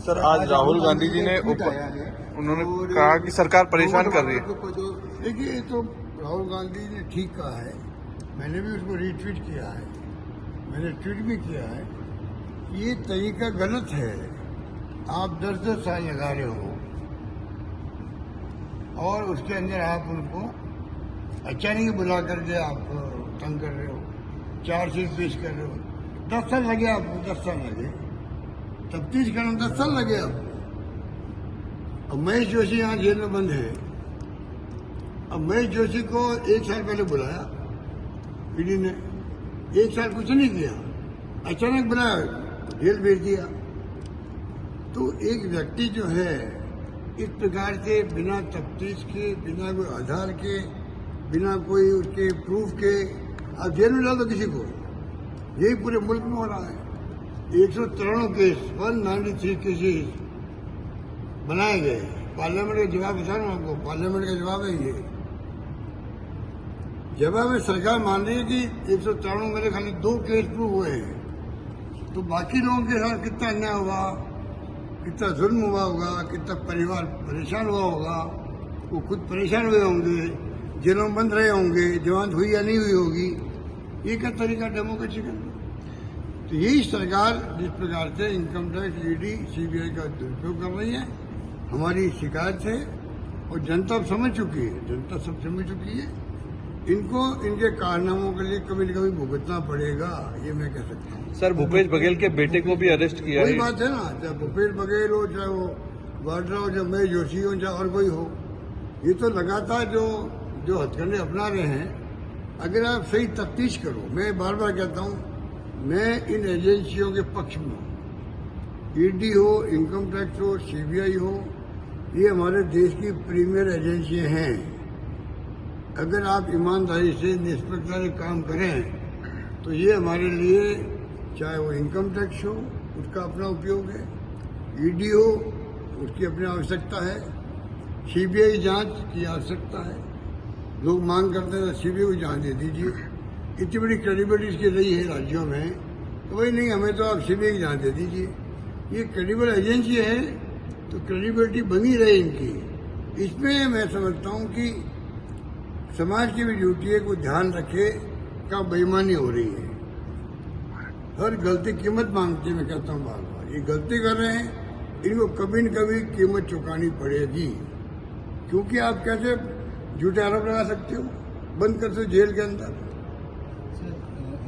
Sir आज राहुल गांधी जी ने उन्होंने कहा कि सरकार परेशान कर रही है। देखिए ये तो राहुल गांधी ने ठीक कहा है, मैंने भी उसको रीट्वीट किया है, मैंने ट्वीट भी किया है। ये तरीका गलत है। आप 10-10 साल लगा रहे हो और उसके अंदर आप उनको अचानक बुला करके आप तंग कर रहे हो, चार्जशीट पेश कर रहे हो। 10 साल लगे आपको, 10 साल लगे, तफ्तीश करना 10 साल लगे आपको। अब महेश जोशी यहाँ जेल में बंद है। अब महेश जोशी को 1 साल पहले बुलाया ईडी ने, 1 साल कुछ नहीं किया, अचानक बुलाया, जेल भेज दिया। तो एक व्यक्ति जो है इस प्रकार से बिना तफ्तीश के, बिना कोई आधार के, बिना कोई उसके प्रूफ के आप जेल में डाल दो किसी को। यही पूरे मुल्क में हो रहा है। 193 केस, 193 केसेस बनाए गए। पार्लियामेंट का जवाब बता रहा हूँ आपको, पार्लियामेंट का जवाब है ये। जवाब में सरकार मान रही है कि 193 में खाली 2 केस प्रूव हुए हैं, तो बाकी लोगों के साथ कितना अन्याय हुआ, कितना जुल्म हुआ होगा, कितना परिवार परेशान हुआ होगा। वो खुद परेशान हुए होंगे, जेलों में बंद रहे होंगे, जमानत हुई या नहीं हुई होगी। ये क्या तरीका डेमोक्रेसी का? तो यही सरकार जिस प्रकार से इनकम टैक्स, ईडी, सीबीआई का दुरुपयोग कर रही है, हमारी शिकायत है और जनता समझ चुकी है, जनता सब समझ चुकी है। इनको इनके कारनामों के लिए कभी न कभी भुगतना पड़ेगा, ये मैं कह सकता हूँ। सर भूपेश बघेल के बेटे को भी अरेस्ट किया है। वही बात है ना, चाहे भूपेश बघेल हो, चाहे वो वाड्रा हो, चाहे महेश जोशी हो, चाहे और कोई हो, ये तो लगातार जो हथकंडे अपना रहे हैं। अगर आप सही तफ्तीश करो, मैं बार बार कहता हूँ, मैं इन एजेंसियों के पक्ष में हूँ। ईडी हो, इनकम टैक्स हो, सीबीआई हो, ये हमारे देश की प्रीमियर एजेंसियां हैं। अगर आप ईमानदारी से, निष्पक्षता से काम करें तो ये हमारे लिए, चाहे वो इनकम टैक्स हो, उसका अपना उपयोग है, ईडी हो, उसकी अपनी आवश्यकता है, सीबीआई जांच की आवश्यकता है। लोग मांग करते हैं सीबीआई को जांच दे दीजिए, इतनी बड़ी क्रेडिबिलिटी इसकी रही है राज्यों में, तो वही नहीं, हमें तो आप सीबीआई की जांच दे दीजिए। ये क्रेडिबल एजेंसी है तो क्रेडिबिलिटी बनी रहे इनकी। इसमें मैं समझता हूँ कि समाज की भी ड्यूटी है, कोई ध्यान रखे क्या बेईमानी हो रही है। हर गलती कीमत मांगती है, मैं कहता हूँ बार बार। ये गलती कर रहे हैं, इनको कभी न कभी कीमत चुकानी पड़ेगी। क्योंकि आप कैसे झूठे आरोप लगा सकते हो, बंद कर सकते जेल के अंदर।